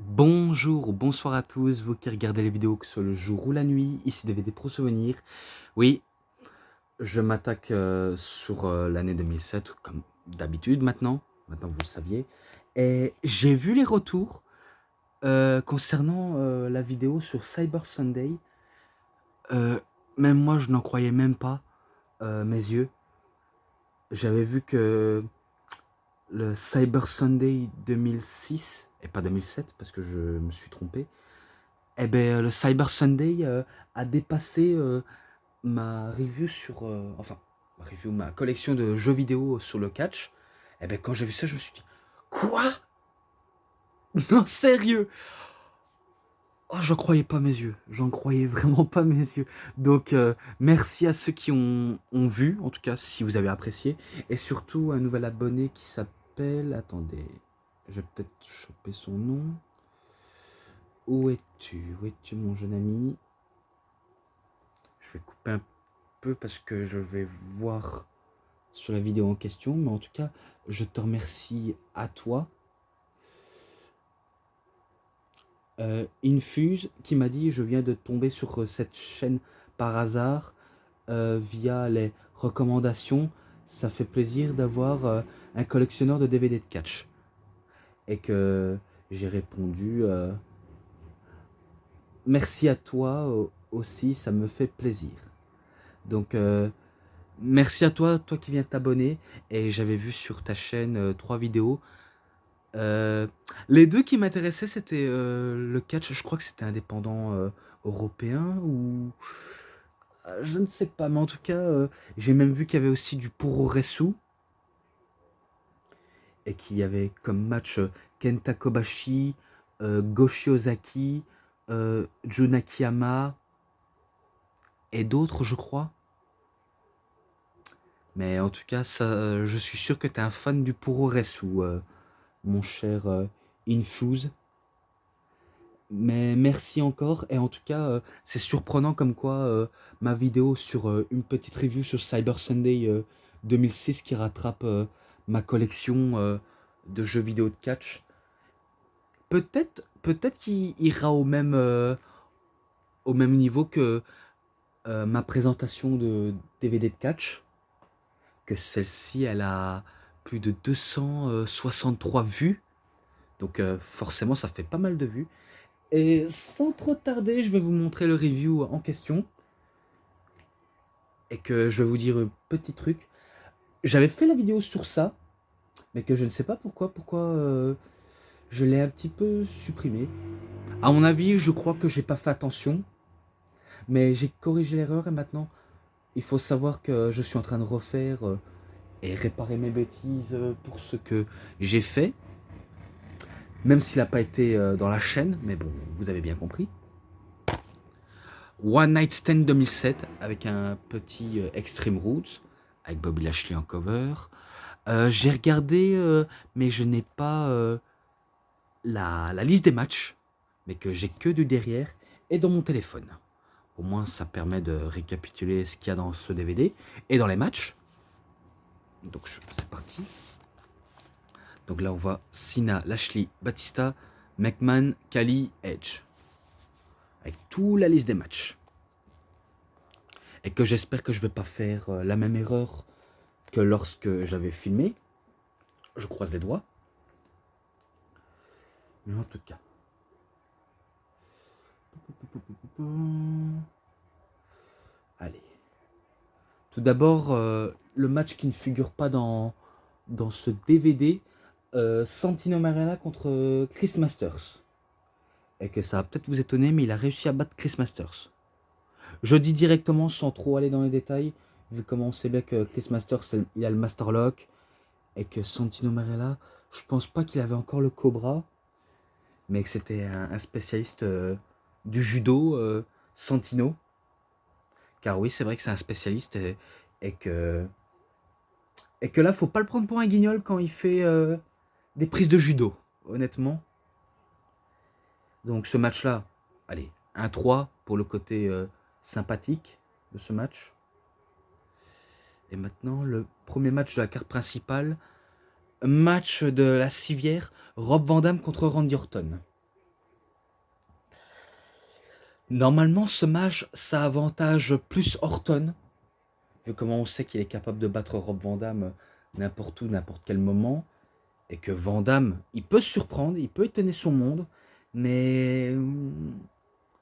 Bonjour ou bonsoir à tous, vous qui regardez les vidéos que ce soit le jour ou la nuit, ici DVD Pro Souvenirs. Oui, je m'attaque sur l'année 2007 comme d'habitude maintenant vous le saviez. Et j'ai vu les retours concernant la vidéo sur Cyber Sunday. Euh, Même moi je n'en croyais même pas mes yeux. J'avais vu que le Cyber Sunday 2006, et pas 2007 parce que je me suis trompé, eh ben, le Cyber Sunday a dépassé ma review sur... ma collection de jeux vidéo sur le catch. Eh ben, quand j'ai vu ça, je me suis dit, quoi? Non, sérieux? Oh, j'en croyais pas mes yeux. J'en croyais vraiment pas mes yeux. Donc, merci à ceux qui ont vu, en tout cas, si vous avez apprécié. Et surtout, un nouvel abonné qui s'appelle... Attendez, je vais peut-être choper son nom. Où es-tu? Où es-tu, mon jeune ami? Je vais couper un peu parce que je vais voir sur la vidéo en question, mais en tout cas, je te remercie à toi. Infuse qui m'a dit je viens de tomber sur cette chaîne par hasard via les recommandations. Ça fait plaisir d'avoir un collectionneur de DVD de catch. Et que j'ai répondu merci à toi aussi, ça me fait plaisir. Donc merci à toi, toi qui viens de t'abonner. Et j'avais vu sur ta chaîne 3 vidéos. Euh, les deux qui m'intéressaient, c'était le catch, je crois que c'était indépendant européen ou... je ne sais pas, mais en tout cas, j'ai même vu qu'il y avait aussi du Puroresu et qu'il y avait comme match Kenta Kobashi, Goshi Ozaki, Jun Akiyama et d'autres, je crois. Mais en tout cas, ça, je suis sûr que tu es un fan du Puroresu, mon cher Infuse. Mais merci encore. Et en tout cas, c'est surprenant comme quoi ma vidéo sur une petite review sur Cyber Sunday 2006 qui rattrape ma collection de jeux vidéo de catch. Peut-être qu'il ira au même niveau que ma présentation de DVD de catch. Que celle-ci, elle a plus de 263 vues. Donc forcément, ça fait pas mal de vues. Et sans trop tarder, je vais vous montrer le review en question. Et que je vais vous dire un petit truc. J'avais fait la vidéo sur ça, mais que je ne sais pas pourquoi je l'ai un petit peu supprimé. À mon avis, je crois que j'ai pas fait attention, mais j'ai corrigé l'erreur et maintenant, il faut savoir que je suis en train de refaire et réparer mes bêtises pour ce que j'ai fait. Même s'il n'a pas été dans la chaîne, mais bon, vous avez bien compris. One Night Stand 2007 avec un petit Extreme Roots avec Bobby Lashley en cover. J'ai regardé, mais je n'ai pas la liste des matchs, mais que j'ai que du derrière et dans mon téléphone. Au moins, ça permet de récapituler ce qu'il y a dans ce DVD et dans les matchs. Donc, c'est parti. Donc là, on voit Cena, Lashley, Batista, McMahon, Khali, Edge. Avec toute la liste des matchs. Et que j'espère que je ne vais pas faire la même erreur que lorsque j'avais filmé. Je croise les doigts. Mais en tout cas. Allez. Tout d'abord, le match qui ne figure pas dans ce DVD, Santino Marella contre Chris Masters. Et que ça va peut-être vous étonner, mais il a réussi à battre Chris Masters. Je dis directement sans trop aller dans les détails, vu comment on sait bien que Chris Masters, il a le Master Lock, et que Santino Marella, je pense pas qu'il avait encore le Cobra, mais que c'était un spécialiste du judo, Santino. Car oui, c'est vrai que c'est un spécialiste et que, et que là, faut pas le prendre pour un guignol quand il fait des prises de judo, honnêtement. Donc ce match-là, allez, 1-3 pour le côté sympathique de ce match. Et maintenant, le premier match de la carte principale, match de la civière, Rob Van Dam contre Randy Orton. Normalement, ce match, ça avantage plus Orton, vu comment on sait qu'il est capable de battre Rob Van Dam n'importe où, n'importe quel moment, et que Van Dam, il peut surprendre, il peut étonner son monde, mais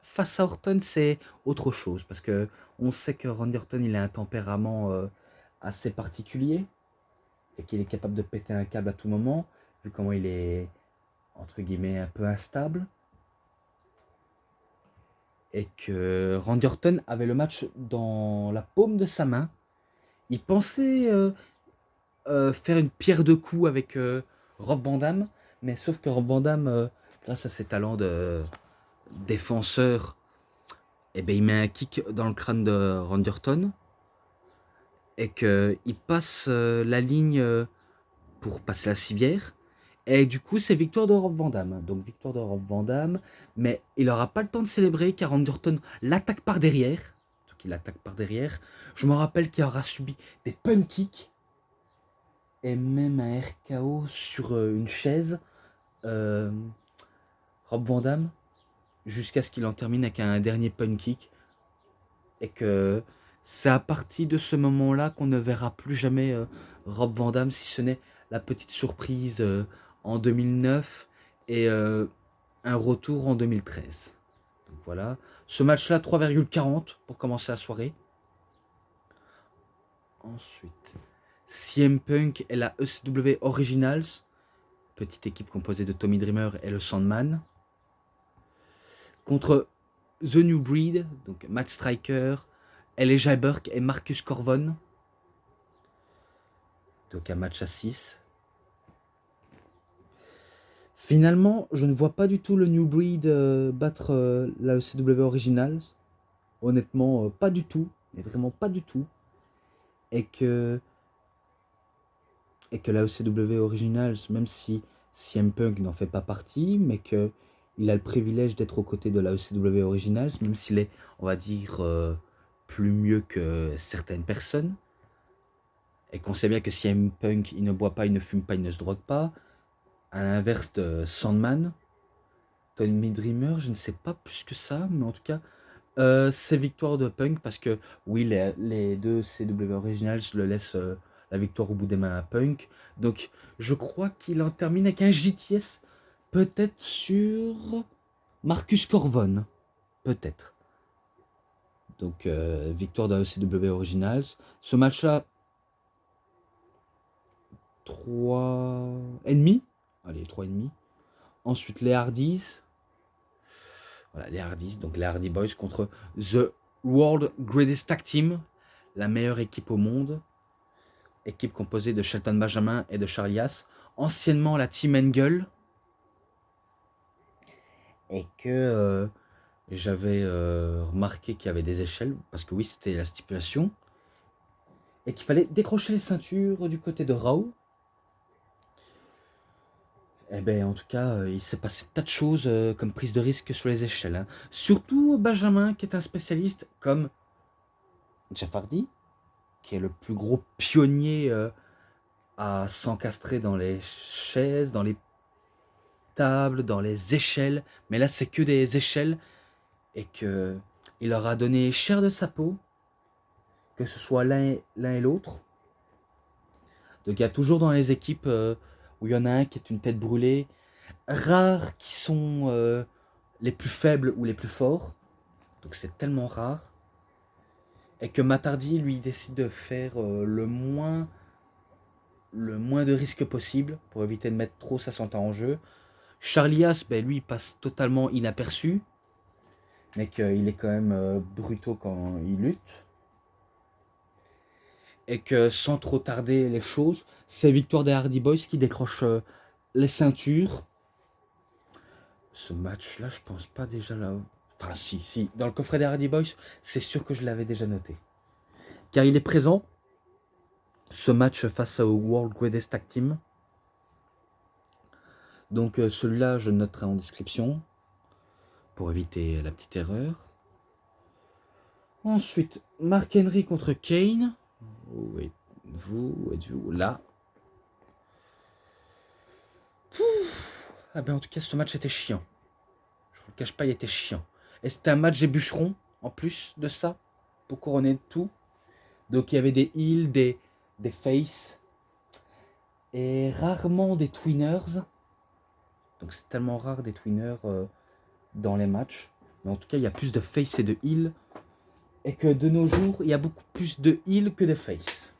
face à Orton, c'est autre chose, parce que on sait que Randy Orton, il a un tempérament assez particulier, et qu'il est capable de péter un câble à tout moment, vu comment il est, entre guillemets, un peu instable, et que Randy Orton avait le match dans la paume de sa main. Il pensait faire une pierre de coups avec Rob Van Dam, mais sauf que Rob Van Dam, grâce à ses talents de défenseur, eh ben, il met un kick dans le crâne de Randy Orton, et qu'il passe la ligne pour passer la civière. Et du coup, c'est victoire de Rob Van Dam. Donc victoire de Rob Van Dam, mais il n'aura pas le temps de célébrer car Randy Orton l'attaque par derrière. Donc il attaque par derrière. Je me rappelle qu'il aura subi des punt kicks et même un RKO sur une chaise. Euh, Rob Van Dam, jusqu'à ce qu'il en termine avec un dernier punt kick. Et que c'est à partir de ce moment-là qu'on ne verra plus jamais Rob Van Dam, si ce n'est la petite surprise en 2009 et un retour en 2013. Donc voilà. Ce match-là, 3,40 pour commencer la soirée. Ensuite, CM Punk et la ECW Originals, petite équipe composée de Tommy Dreamer et le Sandman, contre The New Breed, donc Matt Striker, Elijah Burke et Marcus Corvon. Donc un match à 6. Finalement, je ne vois pas du tout le New Breed battre la ECW Originals. Honnêtement, pas du tout. Mais vraiment pas du tout. Et que la ECW Originals, même si CM Punk n'en fait pas partie, mais que il a le privilège d'être aux côtés de la ECW Originals, même s'il est, on va dire, plus mieux que certaines personnes. Et qu'on sait bien que CM Punk, il ne boit pas, il ne fume pas, il ne se drogue pas. À l'inverse de Sandman, Tommy Dreamer, je ne sais pas plus que ça, mais en tout cas, c'est victoire de Punk parce que oui, les deux CW Originals le laissent la victoire au bout des mains à Punk. Donc, je crois qu'il en termine avec un JTS, peut-être sur Marcus Corvon, peut-être. Donc, victoire de la CW Originals. Ce match-là, 3,5. Allez, 3,5. Ensuite, les Hardys. Voilà, les Hardys, donc les Hardy Boys contre The World Greatest Tag Team, la meilleure équipe au monde. Équipe composée de Shelton Benjamin et de Charlias, anciennement la Team Angle. Et que j'avais remarqué qu'il y avait des échelles, parce que oui, c'était la stipulation. Et qu'il fallait décrocher les ceintures du côté de Raw. Eh bien, en tout cas, il s'est passé tas de choses comme prise de risque sur les échelles. Hein. Surtout Benjamin, qui est un spécialiste, comme Jeff Hardy, qui est le plus gros pionnier à s'encastrer dans les chaises, dans les tables, dans les échelles. Mais là, c'est que des échelles. Et que il leur a donné cher de sa peau, que ce soit l'un et l'autre. Donc il y a toujours dans les équipes où il y en a un qui est une tête brûlée, rares qui sont les plus faibles ou les plus forts. Donc c'est tellement rare. Et que Matardi, lui, décide de faire le moins de risques possible pour éviter de mettre trop sa santé en jeu. Charlias, ben, lui, il passe totalement inaperçu, mais qu'il est quand même brutaux quand il lutte. Et que sans trop tarder les choses, c'est victoire des Hardy Boys qui décroche les ceintures. Ce match-là, je pense pas déjà là. Enfin, si. Dans le coffret des Hardy Boys, c'est sûr que je l'avais déjà noté. Car il est présent, ce match face au World Greatest Tag Team. Donc celui-là, je noterai en description pour éviter la petite erreur. Ensuite, Mark Henry contre Kane. Où êtes-vous là? Ah ben en tout cas, ce match était chiant. Je vous le cache pas, il était chiant. Et c'était un match des bûcherons, en plus de ça, pour couronner tout. Donc il y avait des heels, des faces, et rarement des twinners. Donc c'est tellement rare des twinners dans les matchs. Mais en tout cas, il y a plus de face et de heal. Et que de nos jours, il y a beaucoup plus de heal que de face.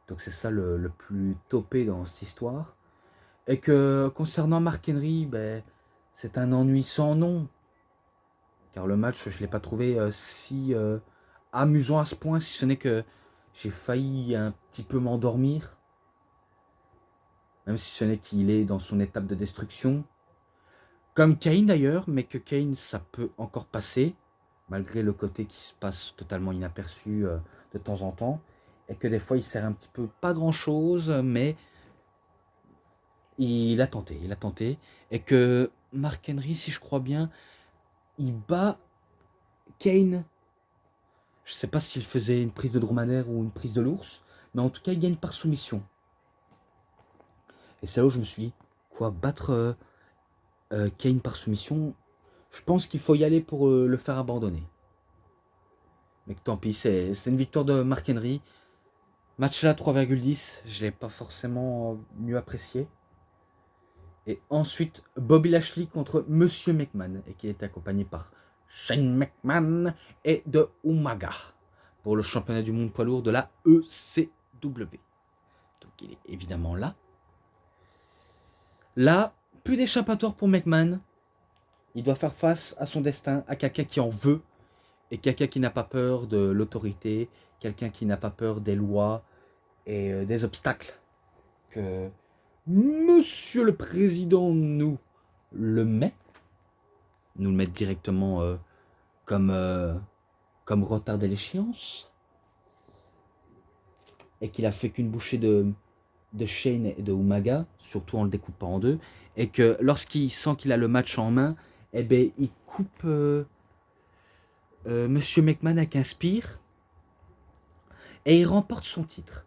Donc c'est ça le plus topé dans cette histoire. Et que concernant Mark Henry, ben, c'est un ennui sans nom. Car le match, je ne l'ai pas trouvé si amusant à ce point, si ce n'est que j'ai failli un petit peu m'endormir. Même si ce n'est qu'il est dans son étape de destruction. Comme Kane d'ailleurs, mais que Kane, ça peut encore passer, malgré le côté qui se passe totalement inaperçu de temps en temps. Et que des fois, il sert un petit peu pas grand-chose, mais il a tenté. Et que Mark Henry, si je crois bien, il bat Kane. Je sais pas s'il faisait une prise de dromadaire ou une prise de l'ours, mais en tout cas, il gagne par soumission. Et c'est là où je me suis dit, quoi, battre Kane par soumission, je pense qu'il faut y aller pour le faire abandonner. Mais tant pis, c'est une victoire de Mark Henry. Match là 3,10, je ne l'ai pas forcément mieux apprécié. Et ensuite, Bobby Lashley contre Monsieur McMahon, et qui est accompagné par Shane McMahon et de Umaga pour le championnat du monde poids lourd de la ECW. Donc il est évidemment là. Là, plus d'échappatoire pour McMahon. Il doit faire face à son destin, à quelqu'un qui en veut, et quelqu'un qui n'a pas peur de l'autorité, quelqu'un qui n'a pas peur des lois et des obstacles que Monsieur le Président nous le met directement comme retarder l'échéance, et qu'il a fait qu'une bouchée de Shane et de Umaga, surtout en le découpant en deux, et que lorsqu'il sent qu'il a le match en main, eh ben, il coupe Monsieur McMahon avec un spear, et il remporte son titre.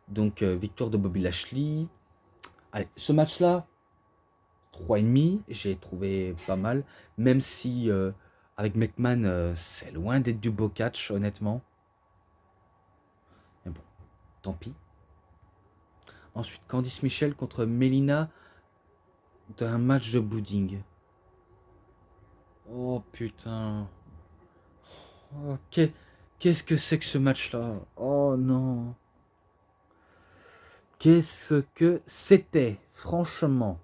Donc victoire de Bobby Lashley. Allez, ce match-là, 3,5, j'ai trouvé pas mal, même si avec McMahon, c'est loin d'être du beau catch, honnêtement. Mais bon, tant pis. Ensuite, Candice Michel contre Melina d'un match de bouding. Oh putain. Oh, qu'est-ce que c'est que ce match-là? Oh non. Qu'est-ce que c'était, franchement.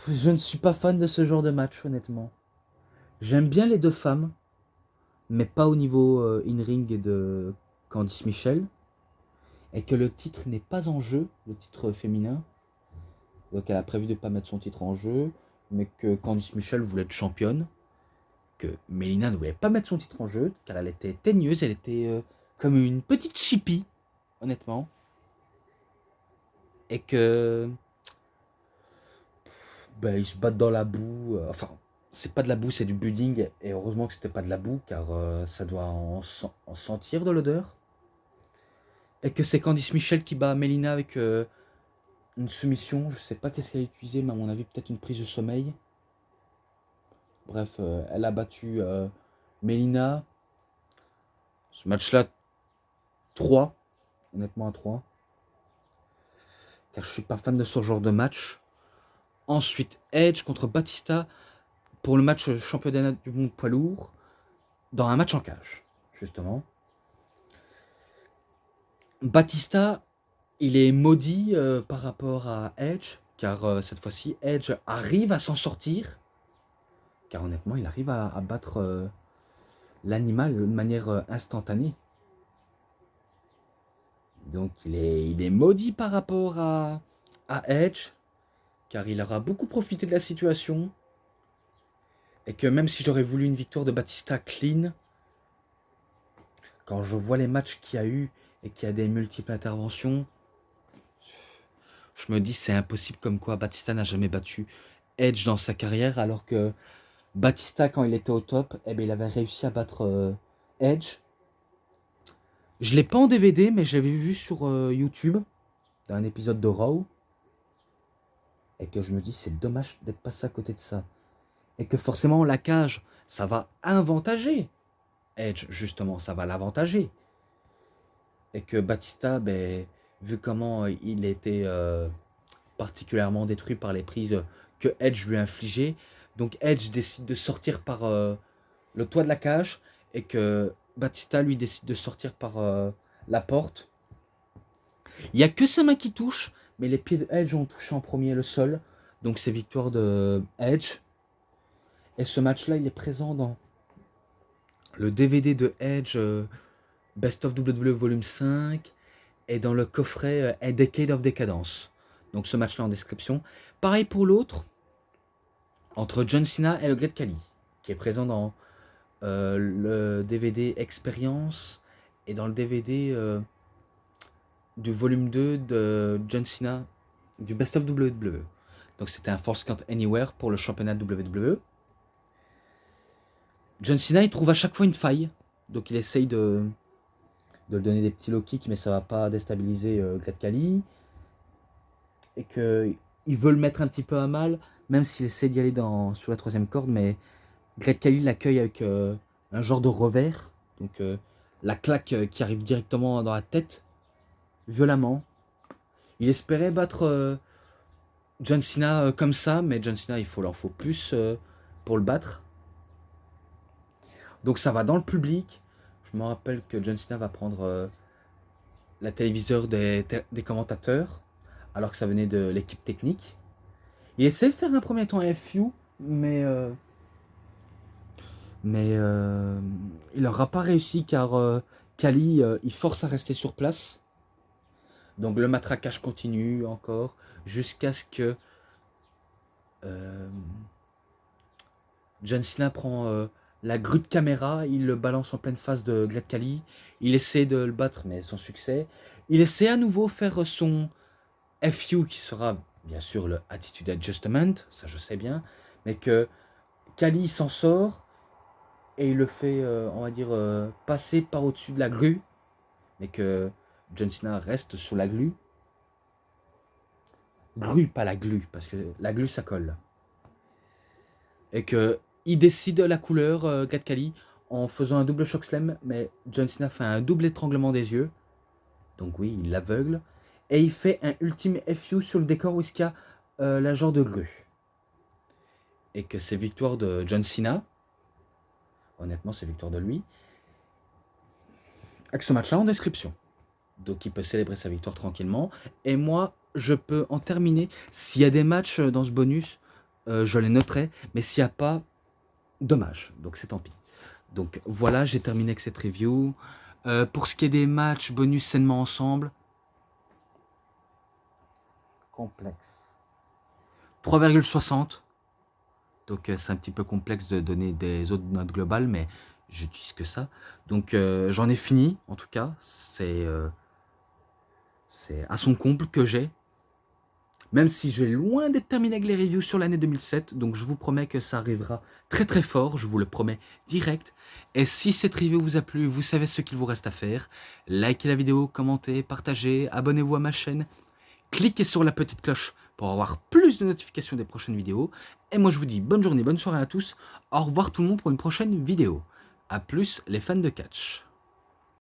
Je ne suis pas fan de ce genre de match, honnêtement. J'aime bien les deux femmes, mais pas au niveau in-ring de Candice Michel. Et que le titre n'est pas en jeu, le titre féminin. Donc elle a prévu de ne pas mettre son titre en jeu, mais que Candice Michel voulait être championne. Que Melina ne voulait pas mettre son titre en jeu, car elle était teigneuse, elle était comme une petite chippie, honnêtement. Et que ben, ils se battent dans la boue. Enfin, c'est pas de la boue, c'est du building. Et heureusement que c'était pas de la boue, car ça doit en sentir de l'odeur. Et que c'est Candice Michel qui bat Melina avec une soumission. Je sais pas qu'est-ce qu'elle a utilisé, mais à mon avis, peut-être une prise de sommeil. Bref, elle a battu Melina. Ce match-là, 3. Honnêtement, à 3. Car je suis pas fan de ce genre de match. Ensuite, Edge contre Batista pour le match championnat du monde poids lourd, dans un match en cage, justement. Batista, il est maudit par rapport à Edge, car cette fois-ci, Edge arrive à s'en sortir, car honnêtement, il arrive à battre l'animal de manière instantanée. Donc il est maudit par rapport à Edge, car il aura beaucoup profité de la situation, et que même si j'aurais voulu une victoire de Batista clean, quand je vois les matchs qu'il y a eu et qu'il y a des multiples interventions, je me dis c'est impossible, comme quoi Batista n'a jamais battu Edge dans sa carrière, alors que Batista, quand il était au top, eh bien, il avait réussi à battre Edge. Je l'ai pas en DVD, mais je l'avais vu sur YouTube, dans un épisode de Raw. et que je me dis c'est dommage d'être passé à côté de ça. Et que forcément la cage, ça va avantager Edge, justement, ça va l'avantager. Et que Batista, ben, vu comment il était particulièrement détruit par les prises que Edge lui a infligées, donc Edge décide de sortir par le toit de la cage et que Batista lui décide de sortir par la porte. Il n'y a que sa main qui touche, mais les pieds de Edge ont touché en premier le sol. Donc c'est victoire de Edge. Et ce match-là, il est présent dans le DVD de Edge Best of WWE Volume 5 et dans le coffret A Decade of Decadence. Donc ce match-là en description. Pareil pour l'autre, entre John Cena et le Great Khali, qui est présent dans le DVD Experience et dans le DVD du volume 2 de John Cena du Best of WWE. Donc c'était un Force Count Anywhere pour le championnat WWE. John Cena, il trouve à chaque fois une faille. Donc il essaye de le donner des petits low kicks, mais ça va pas déstabiliser Great Khali. Et qu'il veut le mettre un petit peu à mal, même s'il essaie d'y aller sur la troisième corde, mais Great Khali l'accueille avec un genre de revers. Donc la claque qui arrive directement dans la tête, violemment. Il espérait battre John Cena comme ça, mais John Cena, il en faut plus pour le battre. Donc ça va dans le public. Je me rappelle que John Cena va prendre la téléviseur des commentateurs, alors que ça venait de l'équipe technique. Il essaie de faire un premier temps FU, mais il n'aura pas réussi car Khali, il force à rester sur place. Donc le matraquage continue encore jusqu'à ce que John Cena prend la grue de caméra, il le balance en pleine face de Great Khali. Il essaie de le battre, mais sans succès. Il essaie à nouveau faire son FU, qui sera bien sûr le Attitude Adjustment, ça je sais bien, mais que Khali s'en sort et il le fait, on va dire, passer par au-dessus de la grue, mais que John Cena reste sous la grue. Grue, pas la glu, parce que la glu ça colle. Et que il décide la couleur, Great Khali, en faisant un double choc slam, mais John Cena fait un double étranglement des yeux. Donc oui, il l'aveugle. Et il fait un ultime FU sur le décor où il y a la genre de grue. Et que c'est victoire de John Cena. Honnêtement, c'est victoire de lui. Avec ce match-là en description. Donc il peut célébrer sa victoire tranquillement. Et moi, je peux en terminer. S'il y a des matchs dans ce bonus, je les noterai. Mais s'il n'y a pas, dommage. Donc c'est tant pis. Donc voilà, j'ai terminé avec cette review. Pour ce qui est des matchs bonus sainement ensemble, complexe. 3,60. Donc c'est un petit peu complexe de donner des autres notes globales, mais j'utilise que ça. Donc j'en ai fini, en tout cas. C'est à son comble que j'ai. Même si je vais loin d'être terminé avec les reviews sur l'année 2007. Donc je vous promets que ça arrivera très très fort. Je vous le promets direct. Et si cette review vous a plu, vous savez ce qu'il vous reste à faire. Likez la vidéo, commentez, partagez, abonnez-vous à ma chaîne. Cliquez sur la petite cloche pour avoir plus de notifications des prochaines vidéos. Et moi je vous dis bonne journée, bonne soirée à tous. Au revoir tout le monde pour une prochaine vidéo. A plus les fans de catch.